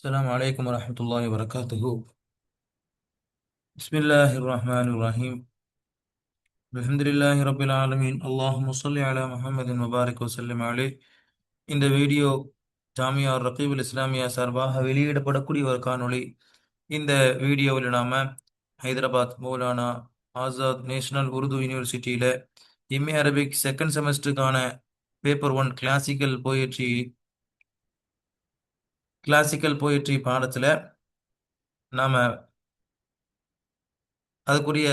السلام عليكم ورحمة الله وبركاته. بسم الله الرحمن الرحيم. الحمد لله رب العالمين. اللهم صل على محمد وبارك وسلم عليه. இந்த வீடியோ ஜாமியா ரகீபுல் இஸ்லாமியா சார்பாக வெளியிடப்படக்கூடிய ஒரு காணொளி. இந்த வீடியோவில் நாம ஹைதராபாத் மௌலானா ஆசாத் நேஷனல் உருது யூனிவர்சிட்டியில எம்ஏ அரபிக் செகண்ட் செமஸ்டருக்கான பேப்பர் ஒன் கிளாசிக்கல் போயட்ரி பாடத்துல நாம அதுக்குரிய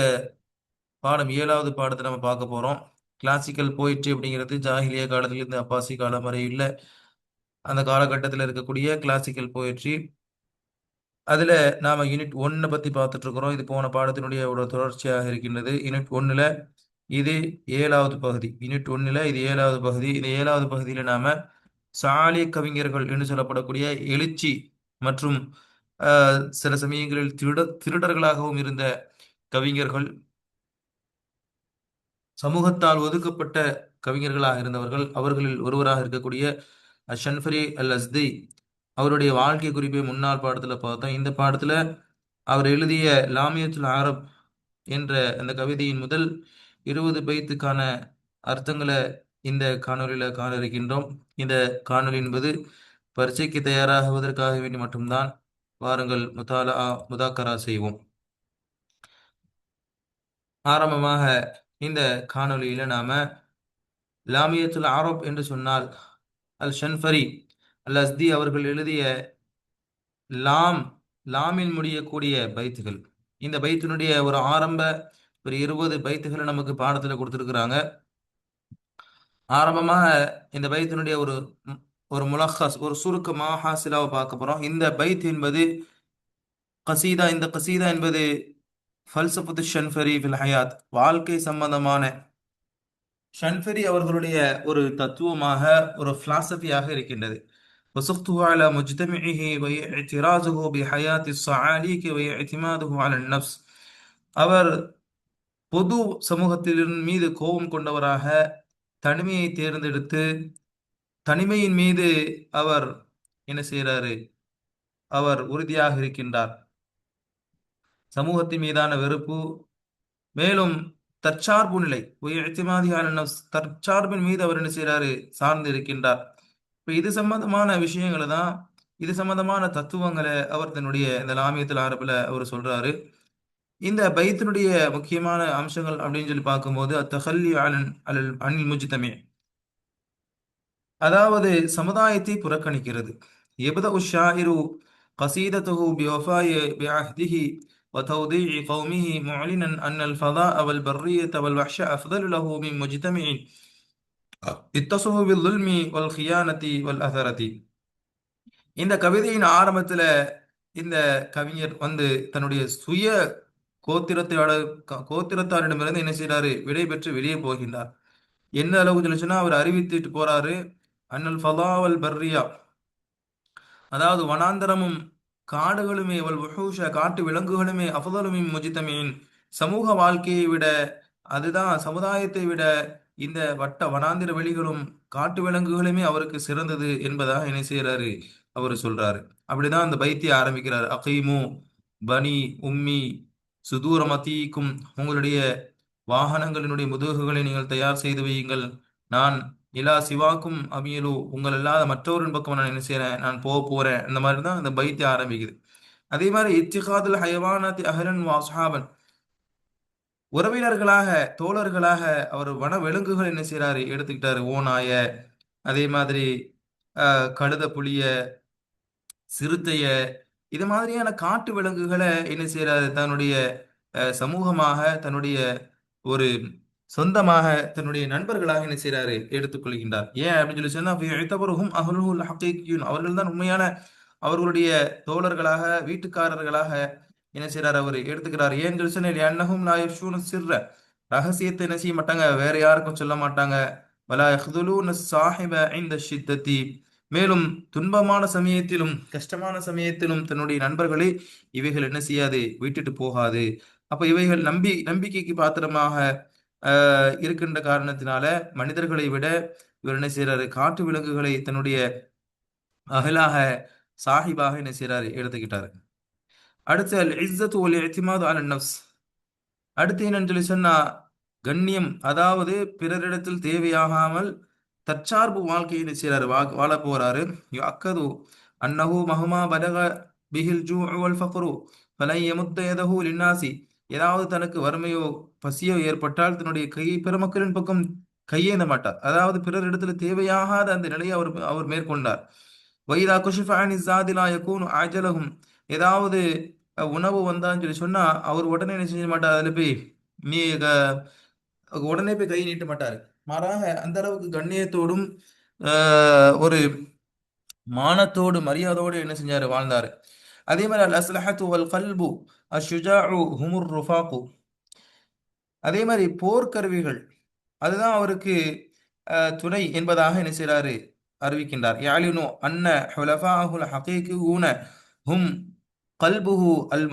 பாடம் 7வது பாடத்தை நம்ம பார்க்க போறோம். கிளாசிக்கல் போயிட்ரி அப்படிங்கிறது ஜாஹிலியா காலத்திலிருந்து அப்பாசி காலம் வரை உள்ள அந்த காலகட்டத்தில் இருக்கக்கூடிய கிளாசிக்கல் போயிட்ரி. அதுல நாம யூனிட் ஒன்னை பத்தி பார்த்துட்டு இருக்கிறோம். இது போன பாடத்தினுடைய ஒரு தொடர்ச்சியாக இருக்கின்றது. யூனிட் ஒன்னுல இது 7வது பகுதி. இது 7வது பகுதி. இந்த 7வது பகுதியில நாம சாலிய கவிஞர்கள் என்று சொல்லப்படக்கூடிய எழுச்சி மற்றும் சில சமயங்களில் திருடர்களாகவும் இருந்த கவிஞர்கள், சமூகத்தால் ஒதுக்கப்பட்ட கவிஞர்களாக இருந்தவர்கள், அவர்களில் ஒருவராக இருக்கக்கூடிய ஷன்ஃபரி அல் அஸ்தி அவருடைய வாழ்க்கை குறிப்பை முன்னாள் பாடத்துல பார்த்தோம். இந்த பாடத்துல அவர் எழுதிய லாமியத்துல் அரப் என்ற அந்த கவிதையின் முதல் 20 பைத்துக்கான அர்த்தங்களை இந்த காணொலியில காண இருக்கின்றோம். இந்த காணொலி என்பது பரீட்சைக்கு தயாராகுவதற்காக வேண்டி மட்டும்தான். வாருங்கள் முதாக்கரா செய்வோம். ஆரம்பமாக இந்த காணொலியில நாம லாமியத்துல் அரப் என்று சொன்னால் அல் ஷன்ஃபரி அல் அஸ்தி அவர்கள் எழுதிய லாம் லாமில் முடியக்கூடிய பைத்துகள். இந்த பைத்தினுடைய ஒரு ஆரம்ப ஒரு 20 பைத்துகளை நமக்கு பாடத்துல கொடுத்துருக்குறாங்க. ஆரம்பமாக இந்த பைத்தினுடைய ஒரு முலஹஸ், ஒரு சுருக்கமாக ஹாசிலாவை பார்க்க போறோம். இந்த பைத் என்பது கசீதா. இந்த கசீதா என்பது ஃபல்சஃபத்து ஷன்ஃபரி ஃபில் ஹயாத், வாழ்க்கை சம்பந்தமான ஷன்ஃபரி அவர்களுடைய ஒரு தத்துவமாக, ஒரு பிலாசபியாக இருக்கின்றது. وسقطه على مجتمعه واعتراضه بحياة الصعاليك واعتماده على النفس. அவர் பொது சமூகத்தின் மீது கோபம் கொண்டவராக தனிமையை தேர்ந்தெடுத்து தனிமையின் மீது அவர் என்ன செய்கிறாரு? அவர் உறுதியாக இருக்கின்றார். சமூகத்தின் மீதான வெறுப்பு, மேலும் தற்சார்பு நிலை, தற்சார்பின் மீது அவர் என்ன செய்யறாரு? சார்ந்து இருக்கின்றார். இப்ப இது சம்பந்தமான விஷயங்களை தான், இது சம்பந்தமான தத்துவங்களை அவர் தன்னுடைய இந்த லாமியத்தில் அரபுல அவர் சொல்றாரு. இந்த பைத்தினுடைய முக்கியமான அம்சங்கள் அப்படின்னு சொல்லி பார்க்கும்போது அத்தஹல்லி அனில் முஜ்தமி, அதாவது சமுதாயத்தை புறக்கணிக்கிறது. எபத உஷாயிரு قصيدته بوفاء بعهده وتوضيع قومه معلنا أن الفضاء والبرية والوحش أفضل له من مجتمع اتصف بالظلم والخيانة والأثرة. இந்த கவிதையின் ஆரம்பத்துல இந்த கவிஞர் தன்னுடைய சுய கோத்திரத்தாரிடமிருந்து என்ன செய்யறாரு? விடை பெற்று வெளியே போகின்றார். என்ன அளவுக்கு சொல்லிச்சுன்னா, அவர் அறிவித்துட்டு போறாரு, அன்னல் ஃபதாவல் பர்ரியா, அதாவது வனாந்தரமும் காடுகளுமே, காட்டு விலங்குகளுமே, அஃதலுமின் முஜித்தமீன், சமூக வாழ்க்கையை விட, அதுதான் சமுதாயத்தை விட இந்த வனாந்திர வெளிகளும் காட்டு விலங்குகளுமே அவருக்கு சிறந்தது என்பதாக என்ன செய்யறாரு? அவர் சொல்றாரு. அப்படிதான் அந்த பைத்திய ஆரம்பிக்கிறார். அகீமு பனி உம்மி சுதூரமதீக்கும், உங்களுடைய வாகனங்களினுடைய முதுகுகளை நீங்கள் தயார் செய்து வையுங்கள். நான் இலா சிவாக்கும் அமியலு, உங்கள் இல்லாத மற்றவரின் பக்கம் நான் என்ன செய்யறேன்? நான் போறேன். இந்த மாதிரி தான் அந்த பைத்திய ஆரம்பிக்குது. அதே மாதிரி இத்திகாதுல் ஹயவானத்தி அஹ்லன் வாஸ்ஹாபன், உறவினர்களாக தோழர்களாக அவர் வன விலங்குகள் என்ன செய்யறாரு? எடுத்துக்கிட்டாரு. ஓநாய, அதே மாதிரி கழுத புலிய, சிறுத்தைய, இது மாதிரியான காட்டு விலங்குகளை என்ன செய்யறாரு? தன்னுடைய சமூகமாக, தன்னுடைய ஒரு சொந்தமாக, தன்னுடைய நண்பர்களாக என்ன செய்யறாரு? எடுத்துக்கொள்கின்றார். ஏன் அப்படின்னு சொல்லி சொன்னா, அவர்கள் தான் உண்மையான அவர்களுடைய தோழர்களாக, வீட்டுக்காரர்களாக என்ன செய்யறாரு? அவர் எடுத்துக்கிறார். ஏன் சொல்லி சொன்ன சிர்ர, ரகசியத்தை என்ன செய்ய மாட்டாங்க? வேற யாருக்கும் சொல்ல மாட்டாங்க. வலா யஹ்துலூன சாஹிப இன்த ஷித்தத்தி, மேலும் துன்பமான சமயத்திலும் கஷ்டமான சமயத்திலும் தன்னுடைய நண்பர்களை இவைகள் என்ன செய்யாது? விட்டுட்டு போகாது. அப்ப இவைகள் நம்பிக்கைக்கு பாத்திரமாக இருக்கின்ற காரணத்தினால மனிதர்களை விட இவர் என்ன செய்யறாரு? காட்டு விலங்குகளை தன்னுடைய அகலாக சாஹிபாக என்ன செய்றாரு, எடுத்துக்கிட்டாரு. அடுத்து அல் இஸ்ஸத்து வல் இஅ்திமாது அலன் நஃப்ஸ். அடுத்து என்னன்னு சொல்லி சொன்னா கண்ணியம், அதாவது பிறரிடத்தில் தேவையாகாமல் தற்சார்பு வாழ்க்கையை என்ன செய்றாரு, வாழ போறாரு. அக்கது அன்னஹு மஹ்மா பலக பிஹில் ஜூஉ வல் ஃபக்ரு ஃபலன் யமுத்த யதஹு லின்னாசி. ஏதாவது தனக்கு வறுமையோ பசியோ ஏற்பட்டால் தன்னுடைய கையை பெருமக்களின் பக்கம் கையேந்த மாட்டார். அதாவது பிறரிடத்தில் தேவையாகாத அந்த நிலையை அவர் அவர் மேற்கொண்டார். வைதா குஷிஃப அனி ஸாதிலா யகூனு அஜலஹும். ஏதாவது உணவு வந்தான்னு சொல்லி சொன்னா அவர் உடனே என்ன செய்ய மாட்டார், அதுல போய் நீ உடனே போய் கை நீட்ட மாட்டாரு. மாறாக அந்த அளவுக்கு கண்ணியத்தோடும் ஒரு மானத்தோடு மரியாதையோடு என்ன செஞ்சாரு, வாழ்ந்தாரு. அதே மாதிரி அல் அஸ்லஹத்து வல் கல்பு அஷ்ஷுஜாஉ ஹுமுர் ருஃபாகு. அதே மாதிரி போர்க்கருவிகள் அதுதான் அவருக்கு துணை என்பதாக என்ன செய்றாரு, அறிவிக்கின்றார். யாலினு அன்ன ஹுலஃபாஹுல் ஹகீகியூன ஹும் கல்புஹு அல்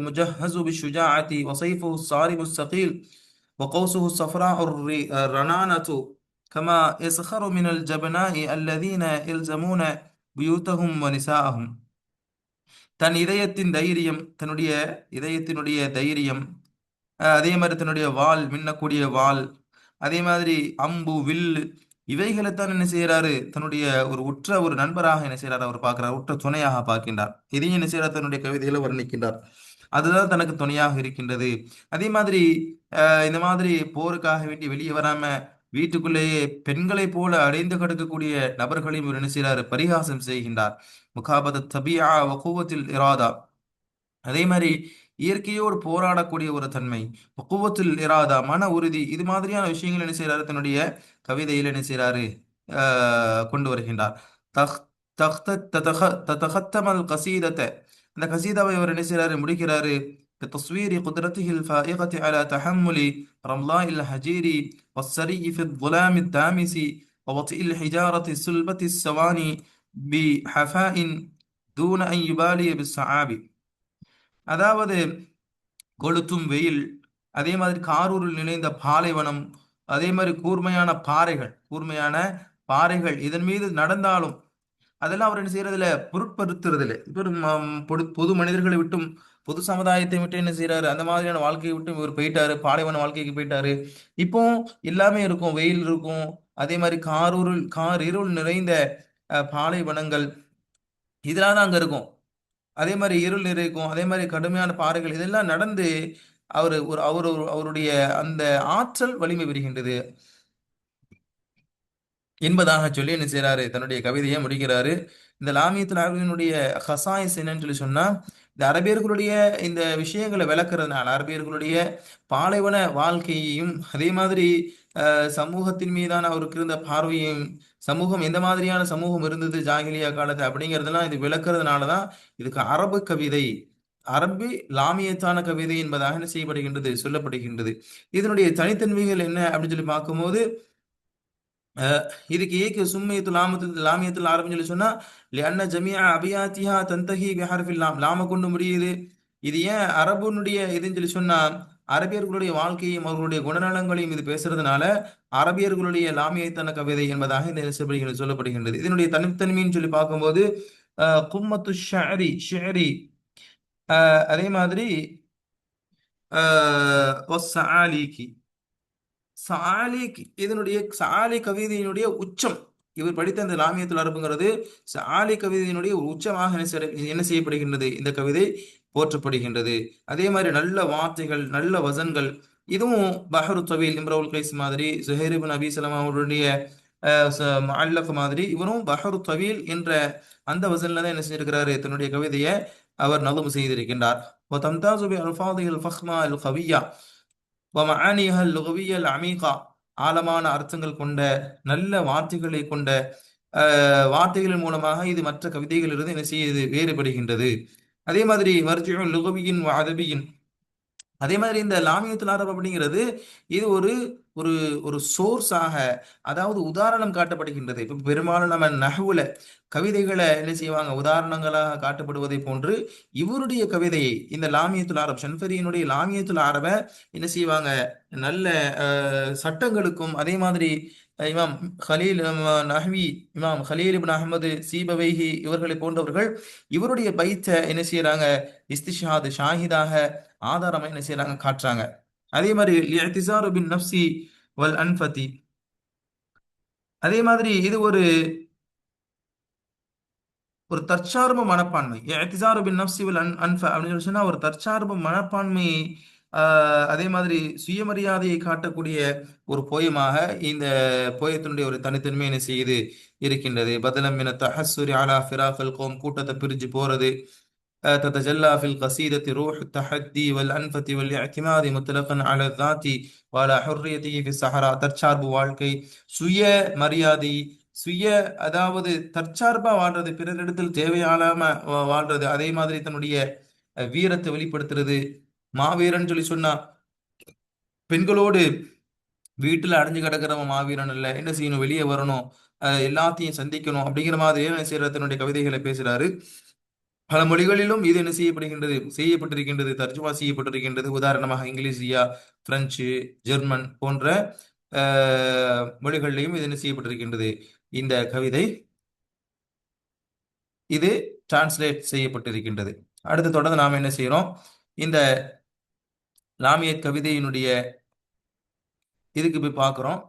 முஜஹ்ஹஸு பிஷ்ஷுஜாஅத்தி வஸைஃபுஹு ஸாரிபு ஸகீல் وقوسه الصفراء الرنانة كما يسخر من الجبناء الذين يلزمون بيوتهم ونساءهم. தன் இதயத்தின் தைரியம், தன்னுடைய இதயத்தினுடைய தைரியம், அதே மாதிரி தன்னுடைய வாள், மின்னக்கூடிய வாள், அதே மாதிரி அம்பு வில், இவைகளைத்தான் என்ன செய்யறாரு, தன்னுடைய ஒரு உற்ற ஒரு நண்பராக என்ன செய்யறாரு, அவர் பார்க்கிறார், உற்ற துணையாக பார்க்கின்றார். இதையும் என்ன செய்யறார், தன்னுடைய கவிதையில வர்ணிக்கின்றார். அதுதான் தனக்கு துணையாக இருக்கின்றது. அதே மாதிரி இந்த மாதிரி போருக்காக வேண்டி வெளியே வராம வீட்டுக்குள்ளேயே பெண்களைப் போல அடைந்து கிடக்கக்கூடிய நபர்களையும் இவர் என்ன செய்கிறார், பரிகாசம் செய்கின்றார். முகாபத தபியா வகுவத்தில் இராதா. அதே மாதிரி இயற்கையோடு போராடக்கூடிய ஒரு தன்மை, வகுவத்தில் இராதா, மன உறுதி, இது மாதிரியான விஷயங்கள் என்ன செய்யறாரு, தன்னுடைய கவிதையில் என்ன செய்யறாரு, கொண்டு வருகின்றார். தஹ் தத்தமல் கசீதத்தை, அந்த கசீதாவை அவர் என்ன செய்யறாரு, முடிக்கிறாரு. بتصوير قدرته الفائقة على تحمل رملاء الحجير والسري في الظلام الدامس ووطئ الحجارة السلبة السواني بحفاء دون أن يبالي بالصعاب. அதாவது கொளுத்தும் வெயில், அதே மாதிரி காரூரில் நினைந்த பாலைவனம், அதே மாதிரி கூர்மையான பாறைகள் இதன் மீது நடந்தாலும் அதெல்லாம் அவர் என்ன செய்யறதில்ல, பொருட்படுத்துறதில்ல. இப்போ பொது மனிதர்களை விட்டும் பொது சமுதாயத்தை விட்டு என்ன செய்யறாரு, அந்த மாதிரியான வாழ்க்கையை விட்டு இவர் போயிட்டாரு, பாலைவன வாழ்க்கைக்கு போயிட்டாரு. இப்போ எல்லாமே இருக்கும், வெயில் இருக்கும், அதே மாதிரி கார் இருள் நிறைந்த பாலைவனங்கள் இதெல்லாம் தான் அங்க இருக்கும். அதே மாதிரி இருள் நிறைக்கும், அதே மாதிரி கடுமையான பாறைகள், இதெல்லாம் நடந்து அவருடைய அந்த ஆற்றல் வலிமை பெறுகின்றது என்பதாக சொல்லி என்ன செய்றாரு, தன்னுடைய கவிதையை முடிக்கிறாரு. இந்த லாமியத்துல் அரபியினுடைய ஹசாயிஸ் என்னன்னு சொல்லி சொன்னா, இந்த அரபியர்களுடைய இந்த விஷயங்களை விளக்குறதுனால அரபியர்களுடைய பாலைவன வாழ்க்கையையும், அதே மாதிரி சமூகத்தின் மீதான அவருக்கு இருந்த பார்வையும், சமூகம் எந்த மாதிரியான சமூகம் இருந்தது ஜாகிலியா காலத்து அப்படிங்கிறதெல்லாம் இது விளக்குறதுனால தான் இதுக்கு அரபு கவிதை, அரபி லாமியத்தான கவிதை என்பதாக என்ன செய்யப்படுகின்றது, சொல்லப்படுகின்றது. இதனுடைய தனித்தன்மைகள் என்ன அப்படின்னு சொல்லி பார்க்கும்போது, இதுக்கு ஏக்கு சும்மையத்து லாமியத்தில் ஆரம்பிச்சு சொல்லி சொன்னா லிஅன்ன ஜமீஅ அபியாத்திஹா தந்தஹி பிஹர்ஃபில் லாம். லாம கொண்டு முடியுது. இது ஏன் அரபுனுடைய இதுன்னு சொல்லி சொன்னா, அரபியர்களுடைய வாழ்க்கையும் அவர்களுடைய குணநலங்களையும் இது பேசுறதுனால அரபியர்களுடைய லாமியத்தான கவிதை என்பதாக இந்த சொல்லப்படுகின்றது. இதனுடைய தனித்தன்மைன்னு சொல்லி பார்க்கும்போது கும்மத்து ஷிஅரி, அதே மாதிரி வஸ்ஸஆலிகி, இதனுடைய சாலி கவிதையினுடைய உச்சம். இவர் படித்த அந்த லாமியத்துல் அரபுங்கிறது சாலி கவிதையினுடைய ஒரு உச்சமாக என்ன செய்யப்படுகின்றது, இந்த கவிதை போற்றப்படுகின்றது. அதே மாதிரி நல்ல வார்த்தைகள், நல்ல வசன்கள், இதுவும் பஹரு தவீல் இம்ரவுல் கைஸ் மாதிரி, சுஹைர் இப்னு அபி சலமா அவருடைய முஅல்லக் மாதிரி, இவரும் பஹரு தவீல் என்ற அந்த வசன்ல தான் என்ன செஞ்சிருக்கிறாரு, தன்னுடைய கவிதையை அவர் நதும் செய்திருக்கின்றார். وتمتاز بألفاظه الفخمة القوية ومعانيها اللغوية العميقة. ஆழமான அர்த்தங்கள் கொண்ட நல்ல வார்த்தைகளை கொண்ட வார்த்தைகளின் மூலமாக இது மற்ற கவிதைகளிலிருந்து என்ன செய்யுது, வேறுபடுகின்றது. அதே மாதிரி மர்ஜிஉல் லுகவியின் அதபியின், அதே மாதிரி இந்த லாமியத்துல் அரப் அப்படிங்கிறது இது ஒரு ஒரு ஒரு சோர்ஸாக, அதாவது உதாரணம் காட்டப்படுகின்றது. இப்போ பெரும்பாலும் நம்ம நஹ்வுல கவிதைகளை என்ன செய்வாங்க, உதாரணங்களாக காட்டப்படுவதை போன்று இவருடைய கவிதையை, இந்த லாமியத்துல் அரப் ஷன்ஃபரியினுடைய லாமியத்துல் அரபை என்ன செய்வாங்க, நல்ல சட்டங்களுக்கும் அதே மாதிரி இமாம் ஹலீல் நஹ்வி, இமாம் ஹலீல் இப்னு அஹ்மது சீபவைஹி இவர்களை போன்றவர்கள் இவருடைய பைத்தை என்ன செய்யறாங்க, இஸ்திஷாத் ஷாஹிதாக ஆதாரமா என்ன செய்யறாங்க, காட்டுறாங்க. அதே மாதிரி இஅ்திஸாரு பின் நஃப்ஸி வல் அன்ஃபதி, அதே மாதிரி இது ஒரு ஒரு தற்சார்பு மனப்பான்மை. இஅ்திஸாரு பின் நஃப்ஸி வல் அன்ஃப அப்படின்னு சொல்லி சொன்னா ஒரு தற்சார்பு மனப்பான்மை, அதே மாதிரி சுயமரியாதையை காட்டக்கூடிய ஒரு போயமாக இந்த போயத்தினுடைய ஒரு தனித்தன்மை என்ன செய்து இருக்கின்றது. பதலம் மின தஹஸ்ஸுரி அலா ஃபிராஃபில் கௌம், கூட்டத்தை பிரிஞ்சு போறது. تتجلى في القصيدة روح التحدي والأنفة والاعتماد مطلقا على الذات وعلى حريته في الصحراء. தற்சார்பு வாழ்க்கை, சுய மரியாதை, சுய அதாவது தற்சார்பா வாழ்றது, பிறரிடத்தில் தேவையாலாம வாழ்றது, அதே மாதிரி தன்னுடைய வீரத்தை வெளிப்படுத்துறது. மாவீரன் சொல்லி சொன்னா பெண்களோடு வீட்டுல அடைஞ்சு கிடக்கிறவன் மாவீரன் இல்ல, என்ன செய்யணும், வெளியே வரணும், எல்லாத்தையும் சந்திக்கணும் அப்படிங்கிற மாதிரி என்ன செய்யற தன்னுடைய கவிதைகளை பேசுறாரு. பல மொழிகளிலும் இது என்ன செய்யப்படுகின்றது, செய்யப்பட்டிருக்கின்றது, தர்ஜுமா செய்யப்பட்டிருக்கின்றது. உதாரணமாக இங்கிலீஷியா, பிரெஞ்சு, ஜெர்மன் போன்ற மொழிகளிலையும் இது என்ன செய்யப்பட்டிருக்கின்றது, இந்த கவிதை இது டிரான்ஸ்லேட் செய்யப்பட்டிருக்கின்றது. அடுத்து தொடர்ந்து நாம் என்ன செய்யறோம், இந்த லாமியத் கவிதையினுடைய இதுக்கு போய் பார்க்கிறோம்,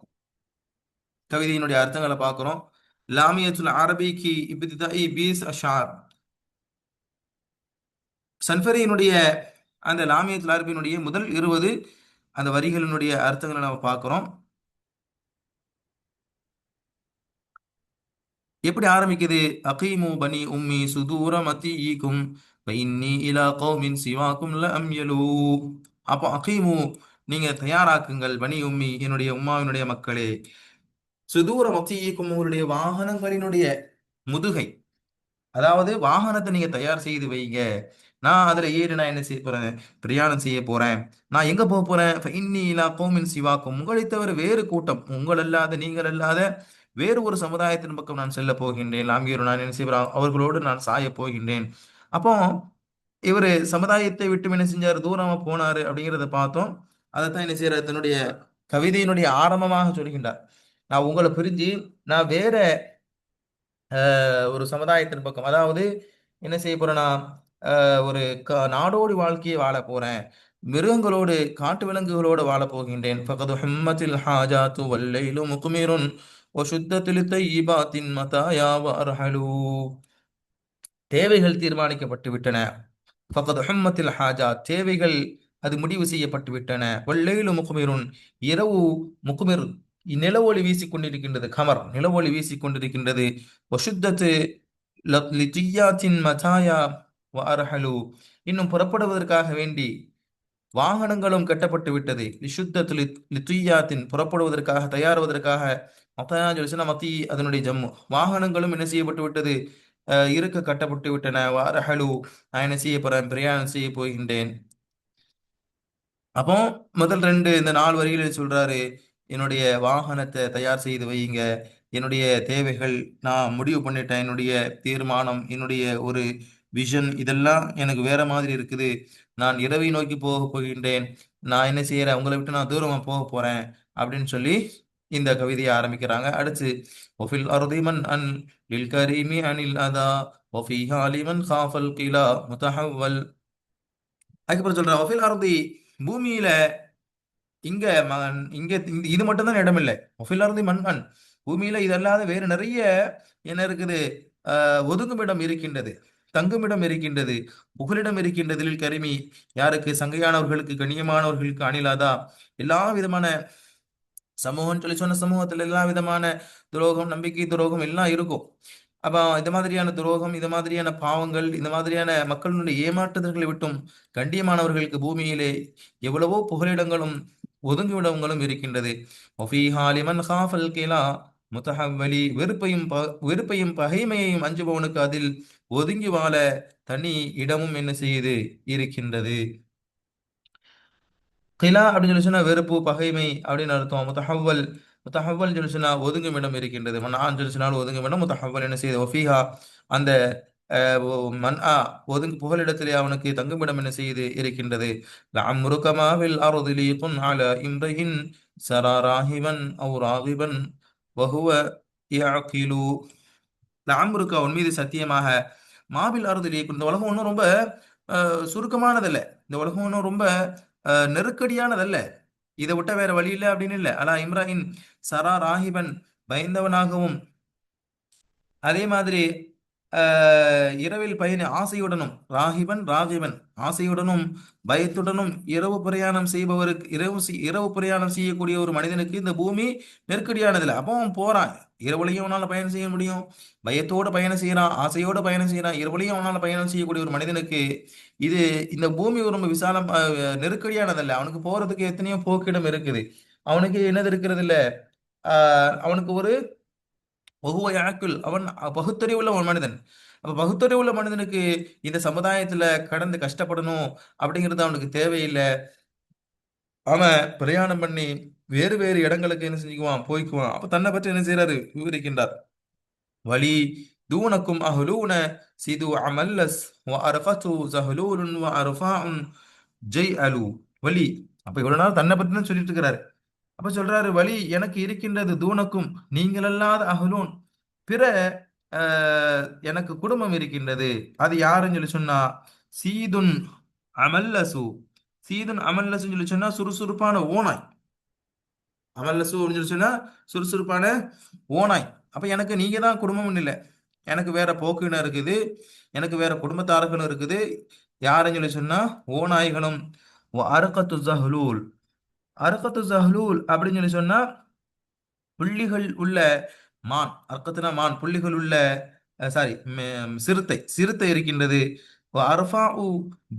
கவிதையினுடைய அர்த்தங்களை பார்க்கிறோம். லாமியத்துல் அரபிக்கு இப்திதாஇ பீஸ் அஷார், சன்ஃபரியினுடைய அந்த லாமியத்துல் அரபியினுடைய முதல் 20 அந்த வரிகளினுடைய அர்த்தங்களை நம்ம பார்க்கிறோம். எப்படி ஆரம்பிக்குது, அகீமு பனி உம்மி சுதூர மத்தீக்கும் ஃபஇன்னி இலா கௌமின் சிவாக்கும் ல அம்யலூ. அப்போ அகீமு, நீங்க தயாராக்குங்கள், பனி உம்மி என்னுடைய உம்மாவினுடைய மக்களே, சுதூர மத்தீக்கும் உங்களுடைய வாகனங்களினுடைய முதுகை, அதாவது வாகனத்தை நீங்க தயார் செய்து வைங்க. நான் அதுல ஏறி நான் என்ன செய்ய போறேன், பிரயாணம் செய்ய போறேன். நான் எங்க போக போறேன், ஃபஇன்னி இலா கௌமின் சிவாக்கும், உங்களை தவிர வேறு கூட்டம், உங்கள் அல்லாத நீங்கள் அல்லாத வேறு ஒரு சமுதாயத்தின் பக்கம் நான் செல்ல போகின்றேன். லாங்கியூர் நான் என்ன செய்கிறேன், அவர்களோடு நான் சாய போகின்றேன். அப்போ இவர் சமுதாயத்தை விட்டு என்ன செஞ்சாரு, தூரமா போனாரு அப்படிங்கிறத பார்த்தோம். அதைத்தான் என்ன செய்யறாரு, தன்னுடைய கவிதையினுடைய ஆரம்பமாக சொல்கின்றார். நான் உங்களை பிரிஞ்சு நான் வேற ஒரு சமுதாயத்தின் பக்கம், அதாவது என்ன செய்ய போறேன்னா, ஒரு நாடோடி வாழ்க்கையை வாழ போறேன், மிருகங்களோடு காட்டு விலங்குகளோடு வாழ போகின்றேன். ஃபகது ஹிம்மத்தில் ஹாஜாத்து வல்லைலு முக்மிருன் வசுத்தத்தில் தையிபாத்தின் மதாயா வர்ஹலு. தேவைகள் தீர்மானிக்கப்பட்டு விட்டன. ஃபகது ஹிம்மத்தில் ஹாஜா, தேவைகள் அது முடிவு செய்யப்பட்டு விட்டன. வல்லைலு முக்மிருன், இரவு முக்மிர், நிலவொளி வீசிக் கொண்டிருக்கின்றது, கமர் நிலவொளி வீசிக் கொண்டிருக்கின்றது. வசுத்தத்து லிஜியாத்தின் மதாயா வர்ஹலு, இன்னும் புறப்படுவதற்காக வேண்டி வாகனங்களும் கட்டப்பட்டு விட்டது. லிஷுத்தத்து லித்துய்யாத்தின், புறப்படுவதற்காக தயாருவதற்காக. மத்தயா ஜொலிசனா மத்தி, அதனுடைய ஜம்மு, வாகனங்களும் என்ன செய்யப்பட்டு விட்டது, இருக்க கட்டப்பட்டு விட்டன. வாரஹலு, நான் என்ன செய்ய போறேன், பிரயாணம் செய்ய போகின்றேன். அப்போ முதல் ரெண்டு இந்த 4 வரிகளில் சொல்றாரு, என்னுடைய வாகனத்தை தயார் செய்து வையுங்க, என்னுடைய தேவைகள் நான் முடிவு பண்ணிட்டேன், என்னுடைய தீர்மானம், என்னுடைய ஒரு விஷன் இதெல்லாம் எனக்கு வேற மாதிரி இருக்குது. நான் இரவை நோக்கி போக போகின்றேன், நான் என்ன செய்யறேன், உங்களை விட்டு நான் தூரமா போக போறேன் அப்படின்னு சொல்லி இந்த கவிதையை ஆரம்பிக்கிறாங்க. அடுத்து ஒஃபில் அருதிமன் அன் லில் கரீமி அனில் அதா ஒஃபிஹா லிமன் காஃபல் கிலா முத்தஹவ்வல். அதுக்கப்புறம் சொல்றேன், ஒஃபில் அருதி, பூமியில இங்க இங்க இது மட்டும் தான் இடம் இல்லை. ஒஃபில் அருதி மன்அன், பூமியில இதல்லாத வேறு நிறைய என்ன இருக்குது, ஒதுங்குமிடம் இருக்கின்றது, தங்குமிடம் இருக்கின்றது, புகலிடம் இருக்கின்றது. லில் கரிமி, யாருக்கு, சங்கையானவர்களுக்கு, கண்ணியமானவர்களுக்கு. அணிலாதா, எல்லா விதமான சமூகம் சொல்லி சொன்ன சமூகத்துல எல்லா விதமான துரோகம், நம்பிக்கை துரோகம் எல்லாம் இருக்கும். அப்ப இந்த மாதிரியான துரோகம், இந்த மாதிரியான பாவங்கள், இந்த மாதிரியான மக்களுடைய ஏமாற்றுதல்களை விட்டும் கண்டியமானவர்களுக்கு பூமியிலே எவ்வளவோ புகலிடங்களும் ஒதுங்குவிடங்களும் இருக்கின்றது. ஒஃபீஹா லிமன் காஃபல் கிலா முத்தஹவ்வலி, வெறுப்பையும் பகைமையையும் அஞ்சுபவனுக்கு அதில் ஒதுங்கி வாழ தனி இடமும் என்ன செய்யுது, இருக்கின்றது. கிலா அப்படின்னு சொல்லி சொன்னா வெறுப்பு, பகைமை அப்படின்னு அர்த்தம். முத்தஹவ்வல், முத்தஹவ்வல் சொல்லி சொன்னா ஒதுங்கும் இடம் இருக்கின்றது. மன்ஆன்னு சொல்லி சொன்னாலும் ஒதுங்கும் இடம். முத்தஹவ்வல் என்ன செய்யுது, ஒஃபீஹா, அந்த மன்ஆ ஒதுங்கு புகலிடத்திலே அவனுக்கு தங்குமிடம் என்ன செய்யுது, இருக்கின்றது. லஅம்ருக மா ஃபில் அர்தி லீகுன் அலா இம்ரிஇன் ஸரா ராஹிபன் அவ் ராகிபன் வஹுவ யஅகிலு. அம்ருக்கு அவன் மீது சத்தியமாக, மாபில் அறுதிலே, இந்த உலகம் ஒன்றும் ரொம்ப சுருக்கமானதல்ல, இந்த உலகம் ஒன்றும் ரொம்ப நெருக்கடியானதல்ல, இதை விட்ட வேற வழி இல்லை அப்படின்னு இல்லை. அலா இம்ராஹிம் சரா ராஹிபன், பயந்தவனாகவும், அதே மாதிரி இரவில் பயணி ஆசையுடனும், ராகிபன் ராகிபன் ஆசையுடனும் பயத்துடனும் இரவு பிரயாணம் செய்பவருக்கு, இரவு பிரயாணம் செய்யக்கூடிய ஒரு மனிதனுக்கு இந்த பூமி நெருக்கடியானதில்லை. அப்போ அவன் போறான், இரவுலையும் அவனால பயணம் செய்ய முடியும், பயத்தோட பயணம் செய்யறான், ஆசையோட பயணம் செய்யறான், இரவுலையும் அவனால பயணம் செய்யக்கூடிய ஒரு மனிதனுக்கு இது, இந்த பூமி ரொம்ப விசாலம், நெருக்கடியானதல்ல. அவனுக்கு போறதுக்கு எத்தனையோ போக்கிடம் இருக்குது, அவனுக்கு என்னது இருக்கிறது இல்ல, அவனுக்கு ஒரு ஒவ்வொரு யாக்குல், அவன் பகுத்தறிவுள்ள ஒரு மனிதன். அப்ப பகுத்தறிவுள்ள மனிதனுக்கு இந்த சமுதாயத்துல கடந்து கஷ்டப்படணும் அப்படிங்கிறது அவனுக்கு தேவையில்லை. அவன் பிரயாணம் பண்ணி வேறு வேறு இடங்களுக்கு என்ன செஞ்சுக்குவான், போய்க்குவான். அப்ப தன்னை பற்றி என்ன செய்யறாரு, விவரிக்கின்றார். வலி தூனக்கும் அஹ்லூன சிது அமல்லஸ் வ அரஃபத்து ஜஹ்லூலுன் வ அரஃபாஉன் ஜெய் அலு வலி. அப்ப இவ்வளவு நாள் தன்னை பற்றி தான் சொல்லிட்டு இருக்கிறாரு. அப்ப சொல்றாரு, வழி எனக்கு இருக்கின்றது தூணக்கும், நீங்கள் அல்லாத அகலூன், பிற எனக்கு குடும்பம் இருக்கின்றது. அது யாருன்னு சொல்லி சொன்னா, சீதுன் அமல்லசு. சீதுன் அமல்லசுன்னு சொல்லி சொன்னா சுறுசுறுப்பான ஓனாய். அமல்லசு அப்படின்னு சொல்லி சொன்னா சுறுசுறுப்பான ஓனாய். அப்ப எனக்கு நீங்க தான் குடும்பம்னு இல்லை, எனக்கு வேற போக்குன்னு இருக்குது, எனக்கு வேற குடும்பத்தார்களும் இருக்குது. யாருன்னு சொல்லி சொன்னா ஓநாய்களும். அரக்கத்து ஜஹ்லூல். அரக்கத்து ஜஹ்லூல் அப்படின்னு சொல்லி சொன்னா புள்ளிகள் உள்ள மான். அர்க்கத்தினா மான், புள்ளிகள் உள்ள, சாரி, சிறுத்தை, சிறுத்தை இருக்கின்றது. அர்ஃபா உ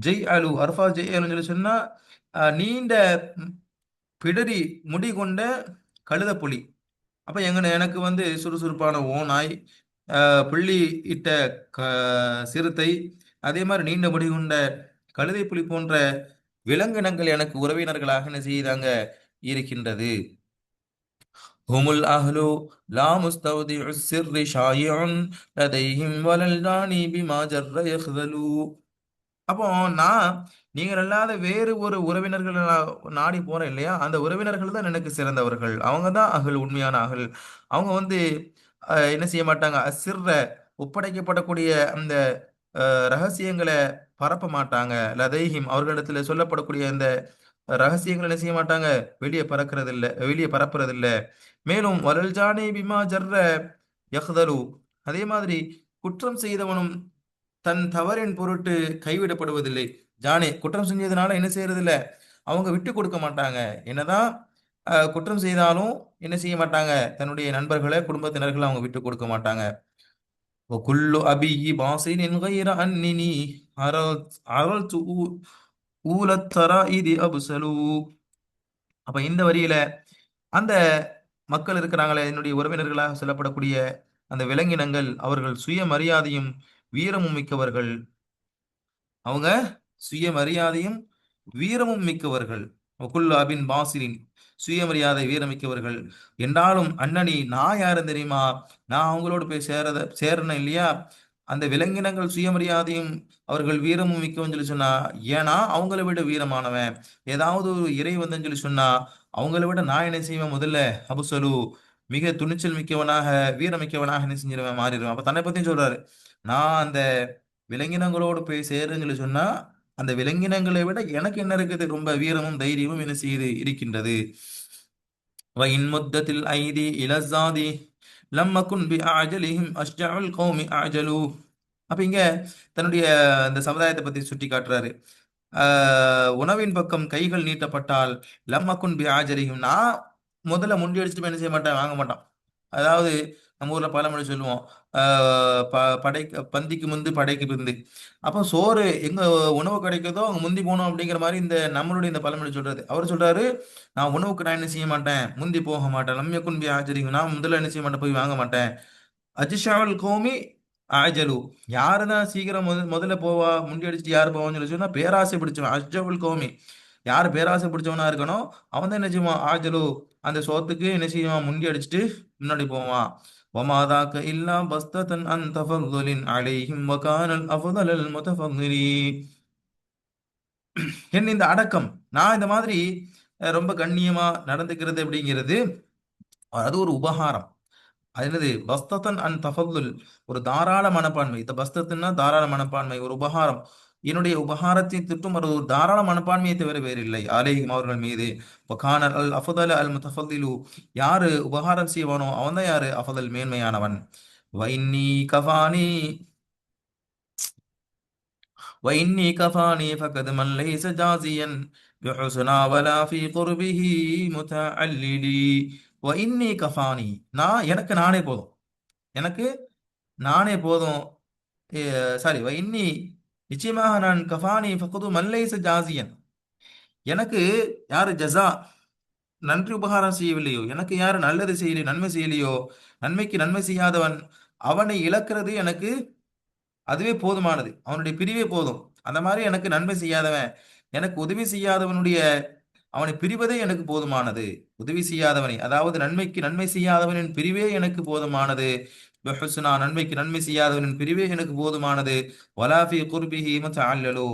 ஜெய் அலு, அர்ஃபா ஜெய் அலுன்னு சொல்லி சொன்னா நீண்ட பிடரி முடி கொண்ட கழுத புலி. அப்ப எனக்கு வந்து சுறுசுறுப்பான ஓநாய், புள்ளி இட்ட சிறுத்தை, அதே மாதிரி நீண்ட முடி கொண்ட கழுதை புலி போன்ற விலங்கினங்கள் எனக்கு உறவினர்களாக என்ன செய்தாங்க, இருக்கின்றது. ஹுமுல் அஹ்லு லா முஸ்தௌதிஉ ஸிர்ரி ஷாயிஉன் லதைஹிம் வலல் தானி பிமா ஜர்ர யஹ்தலு. அப்போ நான், நீங்கள் அல்லாத வேறு ஒரு உறவினர்கள் நாடி போறேன் இல்லையா, அந்த உறவினர்கள் தான் எனக்கு சிறந்தவர்கள், அவங்க தான் அகல், உண்மையான அகல். அவங்க வந்து என்ன செய்ய மாட்டாங்க, அசிர்ர ஒப்படைக்கப்படக்கூடிய அந்த ரகசியங்களை பரப்ப மாட்டாங்க. லதைஹிம் அவர்களிடத்துல சொல்லப்படக்கூடிய அந்த ரகசியங்களை என்ன செய்ய மாட்டாங்க, வெளியே பறக்கிறது இல்ல, வெளியே பரப்புறது இல்ல. மேலும் வலல் ஜானி பிமா ஜர்ர யஹ்தலு, அதே மாதிரி குற்றம் செய்தவனும் தன் தவறின் பொருட்டு கைவிடப்படுவதில்லை. ஜானே குற்றம் செஞ்சதுனால என்ன செய்யறது இல்ல, அவங்க விட்டு கொடுக்க மாட்டாங்க. என்னதான் குற்றம் செய்தாலும் என்ன செய்ய மாட்டாங்க, தன்னுடைய நண்பர்களை, குடும்பத்தினர்களை அவங்க விட்டு கொடுக்க மாட்டாங்க. وكل أبي باصل غير أنني عرلت أولى الترائد أبسلوا. அப்ப இந்த வரியில அந்த மக்கள் இருக்கிறாங்களே, என்னுடைய உறவினர்களாக சொல்லப்படக்கூடிய அந்த விலங்கினங்கள், அவர்கள் சுயமரியாதையும் வீரமும் மிக்கவர்கள். அவங்க சுயமரியாதையும் வீரமும் மிக்கவர்கள். வகுல் அபின் பாசிரின், சுயமரியாதை வீரமிக்கவர்கள் என்றாலும், அண்ணனி நான் யாரும் தெரியுமா, நான் அவங்களோட போய் சேரணும் இல்லையா. அந்த விலங்கினங்கள் சுயமரியாதையும் அவர்கள் வீரமும் மிக்கவன் சொல்லி சொன்னா, ஏன்னா அவங்கள விட வீரமானவன். ஏதாவது ஒரு இறை வந்தன்னு சொல்லி சொன்னா அவங்கள விட நான் என்ன செய்வேன், முதல்ல அபுசலு, மிக துணிச்சல் மிக்கவனாக, வீரமிக்கவனாக என்ன செஞ்சிருவேன், மாறிடுவேன். அப்ப தன்னை பத்தியும் சொல்றாரு, நான் அந்த விலங்கினங்களோடு போய் சேருன்னு சொல்லி சொன்னா, அந்த விலங்கினங்களை விட எனக்கு என்ன இருக்குது, ரொம்ப வீரமும் தைரியமும் என்ன செய்து இருக்கின்றது. வயின் முத்தத்தில் ஐதி இலசாதி லம்ம குன் பி அஜலிஹிம் அஷ்ஜஅல் கௌமி அஜலு. அப்ப இங்க தன்னுடைய அந்த சமுதாயத்தை பத்தி சுட்டி காட்டுறாரு. உணவின் பக்கம் கைகள் நீட்டப்பட்டால் லம்மக்குன் பி ஆஜரியும், நான் முதல்ல முண்டி அடிச்சுட்டு போய் என்ன செய்ய மாட்டேன், வாங்க மாட்டான். அதாவது நம்ம ஊர்ல பழமொழி சொல்லுவோம், படைக்கு பந்திக்கு முந்து படைக்கு பிந்து. அப்போ சோறு எங்க உணவு கிடைக்குதோ அங்க முந்தி போகணும் அப்படிங்கிற மாதிரி இந்த நம்மளுடைய இந்த பழமொழி சொல்றது. அவர் சொல்றாரு, நான் உணவுக்கு நான் என்ன செய்ய மாட்டேன், முந்தி போக மாட்டேன். லம்யக்குன் பி ஆஜரியும், நான் முதல்ல என்ன செய்ய மாட்டேன், போய் வாங்க மாட்டேன். அஜிஷாவல் கோமி ஆஜலு, யாருதான் சீக்கிரம் முதல்ல போவா, முண்டி அடிச்சுட்டு யாரு போவான்னு சொல்லி சொன்னா பேராசை பிடிச்சவன். அஜ்ஜவுல் கோமி, யார் பேராசை பிடிச்சவனா இருக்கணும் அவன் தான் என்ன செய்வான், ஆஜலு, அந்த சோத்துக்கு என்ன செய்வான், முண்டி அடிச்சுட்டு முன்னாடி போவான். وَمَا இல்லா பஸ்தன் அன் தஃபதுலின் அலைஹிம் வகானல் அஃதலல் முதஃபதிலி. என் இந்த அடக்கம், நான் இந்த மாதிரி ரொம்ப கண்ணியமா நடந்துக்கிறது அப்படிங்கிறது அது ஒரு உபகாரம். அது என்னது பஸ்தத்தன் அன் தஃபதுல், ஒரு தாராள மனப்பான்மை. இந்த பஸ்தத்துன்னா தாராள மனப்பான்மை, ஒரு உபகாரம். என்னுடைய உபகாரத்தை திட்டும் ஒரு தாராள மனப்பான்மையை தவிர வேறில்லை அலைஹிம் அவர்கள் மீது. வகான அல் அஃதல் அல் முத்தஃபதிலு, யாரு உபகாரம் செய்வானோ அவன் தான் யாரு அஃதல் மேன்மையானவன். வைன்னி கஃபானி وإني كفاني فقد من ليس جازيا بحسنا ولا في قربه متعللي. وإني كفاني، நான் எனக்கு நானே போதும். எனக்கு நானே போதும். சாரி, இன்னி நிச்சயமாக நான் கஃபானி ஃபக்குது மல்லைச ஜாசியன், எனக்கு யாரு ஜஸா நன்றி உபகாரம் செய்யவில்லையோ, எனக்கு யாரு நல்லது செய்யலையோ, நன்மை செய்யலையோ, நன்மைக்கு நன்மை செய்யாதவன் அவனை இழக்கிறது எனக்கு அதுவே போதுமானது, அவனுடைய பிரிவே போதும். அந்த மாதிரி எனக்கு நன்மை செய்யாதவன், எனக்கு உதவி செய்யாதவனுடைய அவனை பிரிவதே எனக்கு போதுமானது. உதவி செய்யாதவனை, அதாவது நன்மைக்கு நன்மை செய்யாதவனின் பிரிவே எனக்கு போதுமானது. பஹுஸ்னா, நன்மைக்கு நன்மை செய்யாதவனின் பிரிவே எனக்கு போதுமானது. வலாஃபி குர்பிஹி மதஅல்லலு,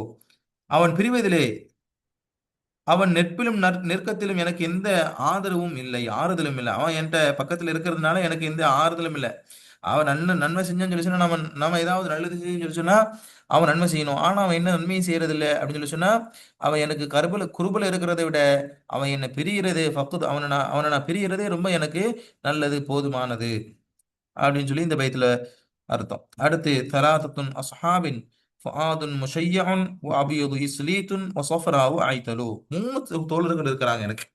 அவன் பிரிவதிலே, அவன் நெற்பிலும் நெருக்கத்திலும் எனக்கு எந்த ஆதரவும் இல்லை, ஆறுதலும் இல்லை. அவன் என்கிட்ட பக்கத்தில் இருக்கிறதுனால எனக்கு எந்த ஆறுதலும் இல்லை. அவன் நன்மை செஞ்சான்னு சொல்லி சொன்னா, நம்ம ஏதாவது நல்லது செஞ்சுன்னு சொல்லி சொன்னா அவன் நன்மை செய்யணும். ஆனா அவன் என்ன நன்மையும் செய்யறது இல்லை அப்படின்னு சொல்லி சொன்னா, அவன் எனக்கு குறுபல இருக்கிறதை விட அவன் என்னை பிரியறது ஃபக்குத், அவனை நான் பிரியறதே ரொம்ப எனக்கு நல்லது, போதுமானது அப்படின்னு சொல்லி இந்த பைத்துல அர்த்தம். அடுத்து தலாத்தத்துன் அஸ்ஹாபின் ஃபஆதுன் முஷய்யஉன் வ அபியது இஸ்லீத்துன் வ ஸஃப்ராவு ஐதலு, மூணு தோழர்கள் இருக்கிறாங்க எனக்கு.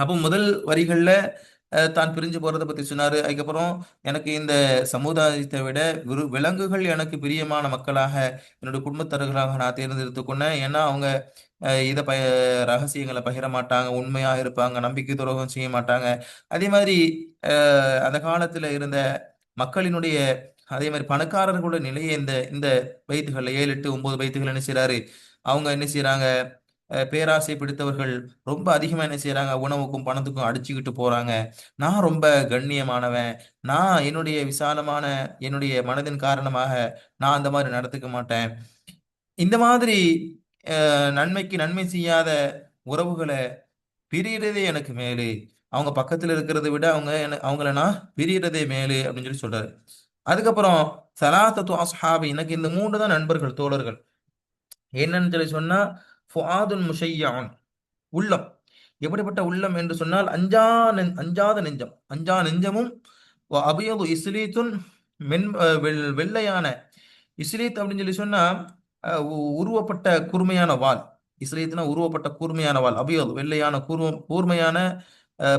அப்போ முதல் வரிகள்ல தான் பிரிஞ்சு போறதை பத்தி சொன்னாரு. அதுக்கப்புறம் எனக்கு இந்த சமுதாயத்தை விட விலங்குகள் எனக்கு பிரியமான மக்களாக, என்னுடைய குடும்பத்தர்களாக நான் தேர்ந்தெடுத்து கொண்டேன். ஏன்னா அவங்க இதை ரகசியங்களை பகிர மாட்டாங்க, உண்மையாக இருப்பாங்க, நம்பிக்கை துரோகம் செய்ய மாட்டாங்க. அதே மாதிரி அந்த காலத்துல இருந்த மக்களினுடைய, அதே மாதிரி பணக்காரர்களோட நிலையை இந்த இந்த பைத்துகள்ல 7 8 9 பைத்துகள் என்ன செய்றாரு, அவங்க என்ன செய்றாங்க, பேராசை பிடித்தவர்கள் ரொம்ப அதிகமா என்ன செய்றாங்க, உணவுக்கும் பணத்துக்கும் அடிச்சுக்கிட்டு போறாங்க. நான் ரொம்ப கண்ணியமானவன், நான் என்னுடைய விசாலமான என்னுடைய மனதின் காரணமாக நான் அந்த மாதிரி நடந்துக்க மாட்டேன். இந்த மாதிரி நன்மைக்கு நன்மை செய்யாத உறவுகளை பிரியறதே எனக்கு மேலு, அவங்க பக்கத்துல இருக்கிறத விட அவங்கள நான் பிரியறதே மேலு அப்படின்னு சொல்லி சொல்றாரு. அதுக்கப்புறம் சலாத்தத்து அஸ்ஹாபி, எனக்கு இந்த மூன்று தான் நண்பர்கள், தோழர்கள். என்னன்னு சொல்லி சொன்னா, ஃபுஆதுன் முஷையன், உள்ளம். எப்படிப்பட்ட உள்ளம் என்று சொன்னால், அஞ்சாத நெஞ்சம், அஞ்சா நெஞ்சமும். அபியது இஸ்லீத்துன், வெள்ளையான இஸ்லீத் அப்படின்னு சொல்லி சொன்னா உருவப்பட்ட கூர்மையான வாள். இஸ்லீத்னா உருவப்பட்ட கூர்மையான வாள். அபியது வெள்ளையான கூர்மையான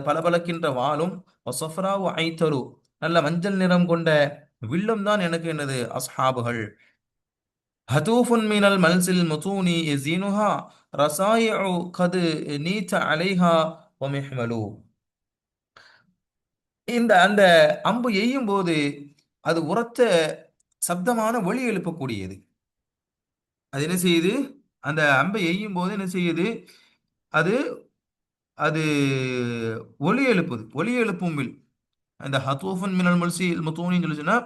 பளபளக்கின்ற வாளும். சஃப்ராவு ஐத்தரு, நல்ல மஞ்சள் நிறம் கொண்ட வில்லும் தான் எனக்கு என்னது அஸ்ஹாபுகள். ஹதூஃபுன் மினல் மல்சில் முதூனி யஸீனுஹா ரசாயிஉ கது நீத அலைஹா வமிஹ்மலு. அந்த அம்பு எய்யும் போது அது உரத்த சப்தமான ஒலி எழுப்பக்கூடியது. அது என்ன செய்யுது, அந்த அம்பை எய்யும் போது என்ன செய்யுது, அது அது ஒலி எழுப்புது, ஒலி எழுப்பும் வில். அந்த ஹதூஃபுன் மினல் முல்சி முத்தூனின்னு சொல்லிச்சுன்னா,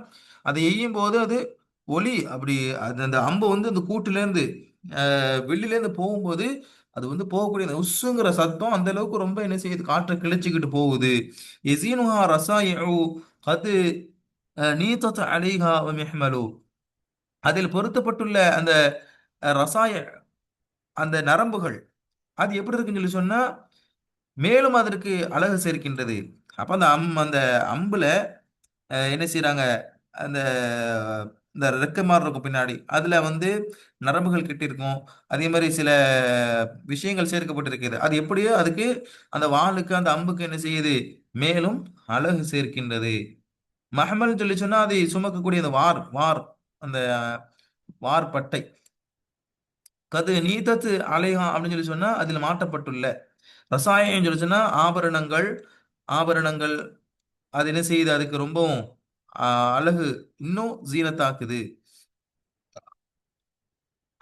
அதை எய்யும் போது அது ஒலி அப்படி, அது அந்த அம்பு வந்து அந்த கூட்டிலேருந்து வெளியிலேருந்து போகும்போது அது வந்து போகக்கூடிய அந்த உஸ்ஸுங்கிற சத்தம் அந்த அளவுக்கு ரொம்ப என்ன செய்யுது, காற்றை கிழிச்சுக்கிட்டு போகுது. எசீனுஹா ரசாயிஉ கது நீதத் அலைஹா வ மிஹ்மலு, அதில் பொருத்தப்பட்டுள்ள அந்த ரசாய, அந்த நரம்புகள், அது எப்படி இருக்குன்னு சொல்லி சொன்னா மேலும் அதற்கு அழகு சேர்க்கின்றது. அப்ப அந்த அம்புல என்ன செய்றாங்க, அந்த இந்த ரெக்க மாதிரி இருக்கும் பின்னாடி, அதுல வந்து நரம்புகள் கிட்ட இருக்கும். அதே மாதிரி சில விஷயங்கள் சேர்க்கப்பட்டிருக்கிறது. அது எப்படியோ அதுக்கு, அந்த வாளுக்கு அந்த அம்புக்கு என்ன செய்யுது, மேலும் அழகு சேர்க்கின்றது. மஹமல் சொல்லி சொன்னா அதை சுமக்கக்கூடிய அந்த வார் வார் அந்த வார்பட்டை. கது நீதத்து அலைஹா அப்படின்னு சொல்லி சொன்னா அதில் மாட்டப்பட்டுள்ள. ரசாயனம் சொல்லி சொன்னா ஆபரணங்கள், ஆபரணங்கள். அது என்ன செய்யுது, அதுக்கு ரொம்பவும் அழகு, இன்னும் ஜீனத்தாக்குது.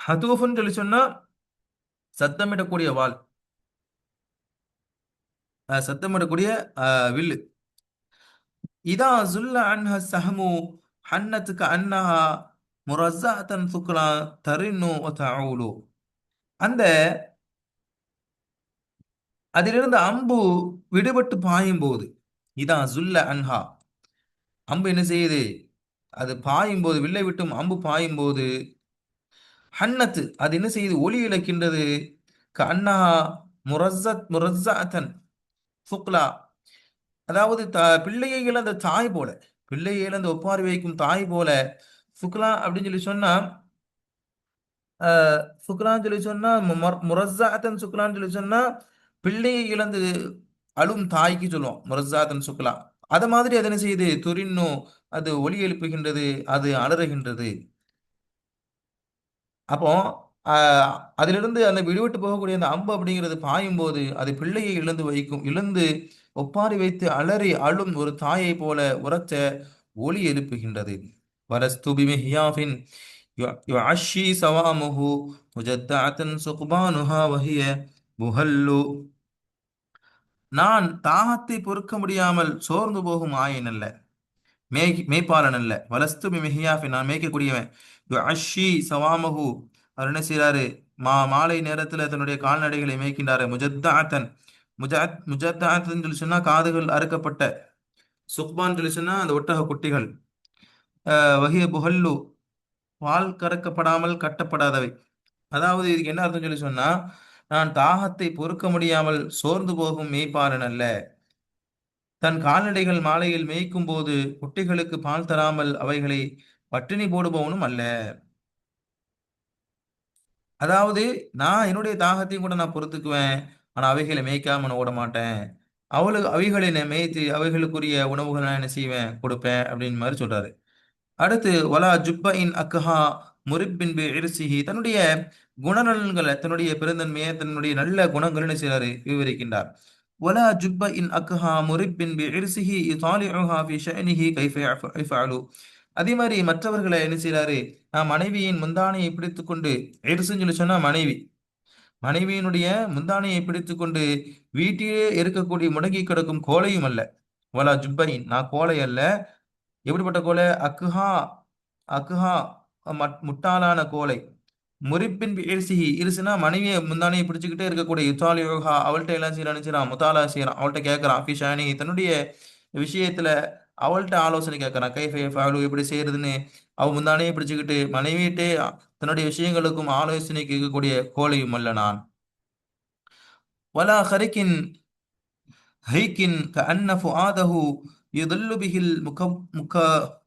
ஹதூஃப்னு சொல்லி சொன்னா சத்தமிடக்கூடிய வாள், சத்தமிடக்கூடிய வில்லு. இதா ஜுல்ல அன்ஹ சஹமு ஹன்னத்துக்கு அன்னஹா முரஸ்ஸஅத்தன் சுக்லா தரின்னு வ தஊலு. அந்த அதிலிருந்து அம்பு விடுபட்டு பாயும் போது, இதான் zuல்ல அன்ஹா, அம்பு என்ன செய்யுது, அது பாயும் போது, வில்லை விட்டும் அம்பு பாயும் போது, ஹன்னத்து அது என்ன செய்யுது, ஒளி இழக்கின்றது. கண்ணஹா முரஸ்ஸஅத்தன் சுக்லா, அதாவது பிள்ளையை இழந்த தாய் போல, பிள்ளையை இழந்து ஒப்பாரி வைக்கும் தாய் போல. சுக்லா அப்படின்னு சொல்லி சொன்னா, சுக்லான்னு சொல்லி சொன்னா, முரஸ்ஸஅத்தன் சுக்லான்னு சொல்லி சொன்னா, பிள்ளையை இழந்து அழும் தாய்க்கு சொல்லுவோம் முரஸ்ஸஅத்தன் சுக்லா. அத மாதிரி அது என்ன செய்யுது, துரின்னு, அது ஒலி எழுப்புகின்றது, அது அலறுகின்றது. அப்போ அதிலிருந்து அந்த விடுவிட்டு போகக்கூடிய அந்த அம்பு அப்படிங்கிறது பாயும் போது அது பிள்ளையை இழந்து ஒப்பாரி வைத்து அலறி அழும் ஒரு தாயை போல உரத்த ஒலி எழுப்புகின்றது. வரஸ்து பிமிஹ்யாஃபின் யுஅஷி சவாமுஹு முஜத்தஅத்தன் சுக்பானுஹா வஹிய புஹல்லு. நான் தாகத்தை பொறுக்க முடியாமல் சோர்ந்து போகும் ஆயன் அல்ல, மேய்ப்பாளன் அல்ல. வலஸ்து மிஹியாஃபி, நான் மேய்க்கக்கூடியவன். அஷி சவாமஹு, அவர் என்ன செய்றாரு, மாலை நேரத்துல தன்னுடைய கால்நடைகளை மேய்க்கின்றாரு. முஜத்தாத்தன், முஜத்தாத்தன் சொல்லி சொன்னா காதுகள் அறுக்கப்பட்ட, சுக்பான் சொல்லி சொன்னா அந்த ஒட்டக குட்டிகள். வகிய புகல்லு, பால் கறக்கப்படாமல் கட்டப்படாதவை. அதாவது இதுக்கு என்ன அர்த்தம் சொல்லி சொன்னா, நான் தாகத்தை பொறுக்க முடியாமல் சோர்ந்து போகும் மேய்ப்பாளன் அல்ல, தன் கால்நடைகள் மாலையில் மேய்க்கும் போது குட்டிகளுக்கு பால் தராமல் அவைகளை பட்டினி போடுபவனும் அல்ல. அதாவது நான் என்னுடைய தாகத்தையும் கூட நான் பொறுத்துக்குவேன், ஆனா அவைகளை மேய்க்காம நான் ஓட மாட்டேன். அவைகளை நான் மேய்த்து அவைகளுக்குரிய உணவுகள் நான் என்ன செய்வேன், கொடுப்பேன் அப்படின்னு மாதிரி சொல்றாரு. அடுத்து வலா ஜுப்ப இன் அக்ஹா முரிப்பின் இரிசிஹி, தன்னுடைய குணநலன்களை, தன்னுடைய பெருந்தன்மையை, தன்னுடைய நல்ல குணங்கள் என்ன செய்றாரு, விவரிக்கின்றார். வலா ஜுப்ப இன் அக்ஹா முரிப்பின் இரிசிஹி யுதாலிஉஹா ஃபி ஷஅனிஹி கைஃப யஃபஅலு. அதே மாதிரி மற்றவர்களை என்ன செய்றாரு, நான் மனைவியின் முந்தானையை பிடித்துக்கொண்டு, இரிசுன்னு சொல்லி சொன்னா மனைவி, மனைவியினுடைய முந்தானையை பிடித்துக்கொண்டு வீட்டிலே இருக்கக்கூடிய முடங்கி கிடக்கும் கோழையும் அல்ல. வலா ஜுப்பைன், நான் கோழை அல்ல. எப்படிப்பட்ட கோலை, அக்குஹா, அக்குஹா முட்டாளான கோலை. முறிப்பின் இரிசிஹி, இருசுனா மனைவியை முந்தானையை பிடிச்சுக்கிட்டே இருக்கக்கூடிய யுத்தாலி யோகா, அவள்கிட்ட எல்லாம் செய்யறான், முத்தாலா செய்யறான், அவள்கிட்ட கேட்கறான், ஃபிஷானி தன்னுடைய விஷயத்துல அவள்கிட்ட ஆலோசனை கேட்கறான். கைஃபை ஃபஅலு, எப்படி செய்யறதுன்னு. அவ முந்தானையை பிடிச்சுக்கிட்டு மனைவியிட்டே தன்னுடைய விஷயங்களுக்கும் ஆலோசனை கேட்கக்கூடிய கோழையும் அல்ல நான். வலா ஹரிக்கின் ஹைக்கின் கஅன்ன ஃபுஆதஹு யுதல்லு பிஹில் முக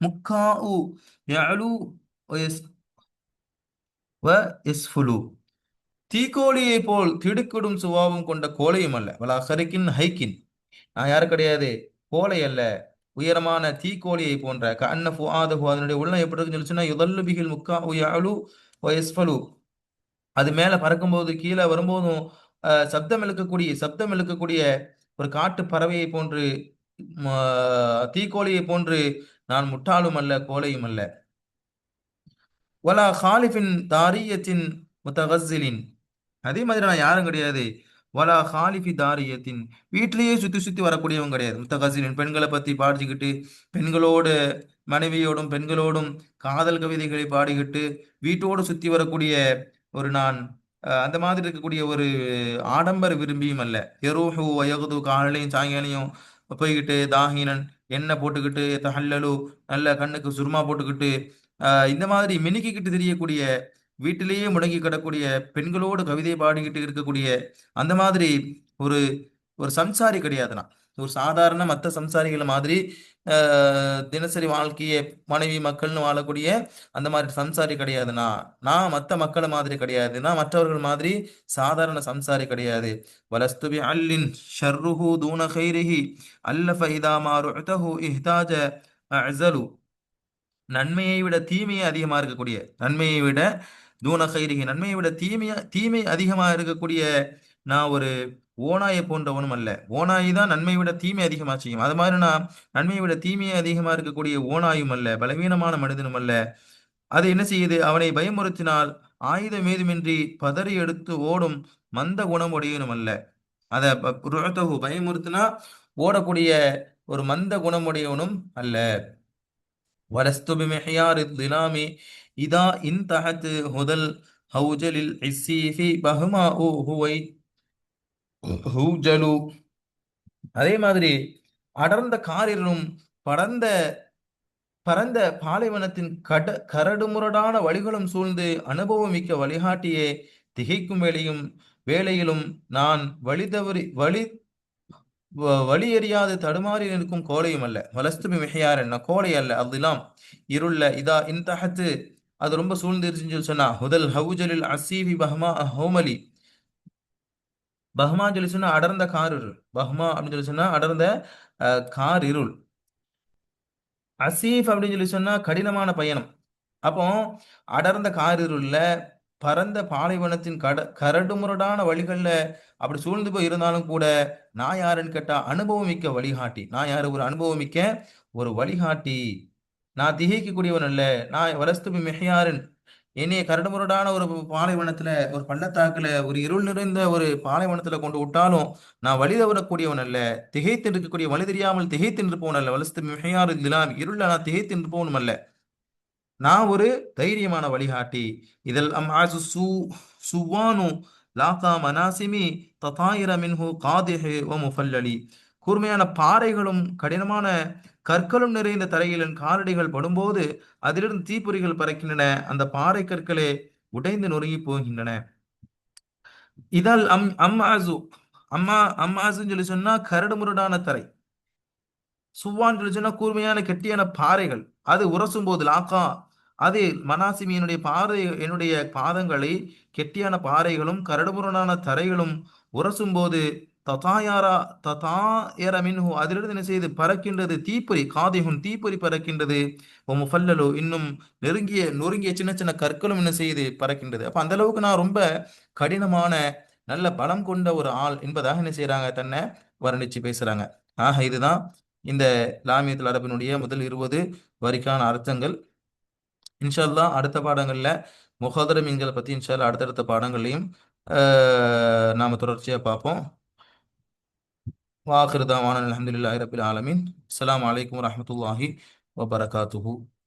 முக்காஉ யஅலு வ யஸ்ஃபுலு. தீக்கோழியை போல் திடுக்கிடும் சுபாவம் கொண்ட கோழையும் அல்ல. வலா ஹரிக்கின் ஹைக்கின், நான் யாரு கிடையாது, கோழை அல்ல, உயரமான தீக்கோழியை போன்ற. கஅன்ன ஃபுஆதஹு, அதனுடைய உள்ளம் எப்படி இருக்குன்னு சொல்லிச்சுன்னா, யுதல்லு பிஹில் முக்காஉ யஅலு வ யஸ்ஃபலு, அது மேல பறக்கும்போது கீழே வரும்போதும் சப்தம் இழுக்கக்கூடிய ஒரு காட்டு பறவையை போன்று, தீக்கோழியை போன்று நான் முட்டாளும் அல்ல, கோழையும் அல்ல. வலா ஹாலிஃபின் தாரியத்தின் முத்தகஸ்ஸிலின், அதே மாதிரி நான் யாரும் கிடையாது. வலா ஹாலிஃபி தாரியத்தின், வீட்டிலேயே சுத்தி சுத்தி வரக்கூடியவங்க கிடையாது. முத்தகஸ்ஸிலின், பெண்களை பத்தி பாடிச்சுக்கிட்டு, பெண்களோடு, மனைவியோடும் பெண்களோடும் காதல் கவிதைகளை பாடிக்கிட்டு வீட்டோடு சுத்தி வரக்கூடிய ஒரு நான், அந்த மாதிரி இருக்கக்கூடிய ஒரு ஆடம்பர விரும்பியும் அல்ல. எரூஹு வயகுது, காலையிலையும் சாயங்காலையும் போய்கிட்டு தாஹீனன், எண்ணெய் போட்டுக்கிட்டு, தஹல்லலு, நல்ல கண்ணுக்கு சுருமா போட்டுக்கிட்டு, இந்த மாதிரி மினுக்கிக்கிட்டு தெரியக்கூடிய, வீட்டிலேயே முடங்கி கிடக்கூடிய, பெண்களோடு கவிதை பாடிக்கிட்டு இருக்கக்கூடிய அந்த மாதிரி ஒரு ஒரு சம்சாரி கிடையாதுண்ணா. ஒரு சாதாரண மற்ற சம்சாரிகள் மாதிரி தினசரி வாழ்க்கையை மனைவி மக்கள்னு வாழக்கூடிய அந்த மாதிரி சம்சாரி கிடையாதுண்ணா. நான் மற்ற மக்களை மாதிரி கிடையாது, நான் மற்றவர்கள் மாதிரி சாதாரண சம்சாரி கிடையாது. வலஸ்துபி அல்லின் ஷர்ருஹு தூன கைரிஹி அல்லஃப இதா மாருத்தஹு இஹ்தாஜ அஸலு. நன்மையை விட தீமையை அதிகமா இருக்கக்கூடிய, நன்மையை விட தூன கைரிகி, நன்மையை விட தீமை அதிகமாக இருக்கக்கூடிய நான் ஒரு ஓநாயை போன்றவனும் அல்ல. ஓநாய் தான் நன்மையை விட தீமை அதிகமா செய்யும், அது மாதிரி நான் நன்மையை விட தீமையை அதிகமா இருக்கக்கூடிய ஓநாயும் அல்ல, பலவீனமான மனிதனும் அல்ல. அது என்ன செய்யுது, அவனை பயமுறுத்தினால் ஆயுதம் ஏதுமின்றி பதறி எடுத்து ஓடும் மந்த குணமுடையனும் அல்ல. அதை பயமுறுத்தினா ஓடக்கூடிய ஒரு மந்த குணமுடையவனும் அல்ல. ولست بمحيار الظلام إذا انتهت هدى الهوجل العسيف بهماء هوجل. அதே மாதிரி அடர்ந்த காரிருளும் படர்ந்த பரந்த பாலைவனத்தின் கரடுமுரடான வழிகளும் சூழ்ந்து அனுபவமிக்க வழிகாட்டியே, திகைக்கும் வேளையிலும் நான் வழி எறியாது தடுமாறி நிற்கும் கோழையும் அல்ல. வலஸ்துபி மிகையார் என்ன கோழை அல்ல. அதுலாம் இருள இதா இன்தஹத்து, அது ரொம்ப சூழ்ந்துருச்சுன்னு சொல்லி சொன்னா, ஹுதல் ஹவுஜலில் அசீஃபி பஹ்மா ஹோமலி. பஹ்மான்னு சொல்லி சொன்னா அடர்ந்த காரிருள். பஹ்மா அப்படின்னு சொல்லி சொன்னா அடர்ந்த காரிருள். அசீஃப் அப்படின்னு சொல்லி சொன்னா கடினமான பயணம். அப்போ அடர்ந்த காரிருள்ல பரந்த பாலைவனத்தின் கரடுமுரடான வழிகள்ல அப்படி சூழ்ந்து போய் இருந்தாலும் கூட, நான் யாருன்னு கேட்டா அனுபவமிக்க வழிகாட்டி. நான் யாரு? ஒரு அனுபவமிக்க ஒரு வழிகாட்டி. நான் திகைக்கக்கூடியவன் அல்ல. நான் வலஸ்துபி மிஹ்யாரின், என்னைய கரடுமுரடான ஒரு பாலைவனத்துல, ஒரு பள்ளத்தாக்குல, ஒரு இருள் நிறைந்த ஒரு பாலைவனத்துல கொண்டு விட்டாலும் நான் வழி தவறக்கூடியவன் அல்ல. திகைத்து இருக்கக்கூடிய, வழி தெரியாமல் திகைத்து இருப்பவன் அல்ல. வலஸ்துபி மிஹ்யார் இதிலாம் இருள நான் திகைத்து இருப்பவனும் அல்ல. நான் ஒரு தைரியமான வழிகாட்டி. இதில் ஆசு சுவானு லாகா மனாசிமி ததாயிர மின்ஹு காதிஹு வ முஃபல்லலி. கூர்மையான பாறைகளும் கடினமான கற்களும் நிறைந்த தரையில் என் காலடிகள் படும்போது அதிலிருந்து தீப்பொறிகள் பறக்கின்றன. அந்த பாறை கற்களே உடைந்து நொறுங்கி போகின்றன. இதழ் அம்மாசு, அம்மாசுன்னு சொல்லி சொன்னா கரடுமுரடான தரை. சுவான் சொல்லிச்சுன்னா கூர்மையான கெட்டியான பாறைகள். அது உரசும் போது லாக்கா, அது மனாசிமி என்னுடைய என்னுடைய பாதங்களை கெட்டியான பாறைகளும் கரடுமுரடான தரைகளும் உரசும் போது ததாயாரா ததாயர மின்ஹு, அதிலிருந்து என்ன செய்து பறக்கின்றது தீப்பொறி. காதிகுன் தீப்பொறி பறக்கின்றது. ஓ முஃபல்லலு, இன்னும் நொறுங்கிய சின்ன சின்ன கற்களும் என்ன செய்து பறக்கின்றது. அப்ப அந்த அளவுக்கு நான் ரொம்ப கடினமான நல்ல பலம் கொண்ட ஒரு ஆள் என்பதாக என்ன செய்யறாங்க, தன்னை வர்ணிச்சு பேசுறாங்க. ஆக இதுதான் இந்த லாமியத்துல் அரபினுடைய முதல் 20 வரிக்கான அர்த்தங்கள். இன்ஷா அல்லாஹ் அடுத்த பாடங்கள்ல முஹாதர மீன்களை பத்தி இன்ஷா அல்லாஹ் அடுத்தடுத்த பாடங்கள்லையும் நாம தொடர்ச்சியா பார்ப்போம். வாஹிரு தாவானா அல்ஹம்துலில்லாஹி ரபில் ஆலமீன். அஸ்ஸலாமு அலைக்கும் வரஹ்மத்துல்லாஹி வபரகாத்துஹு.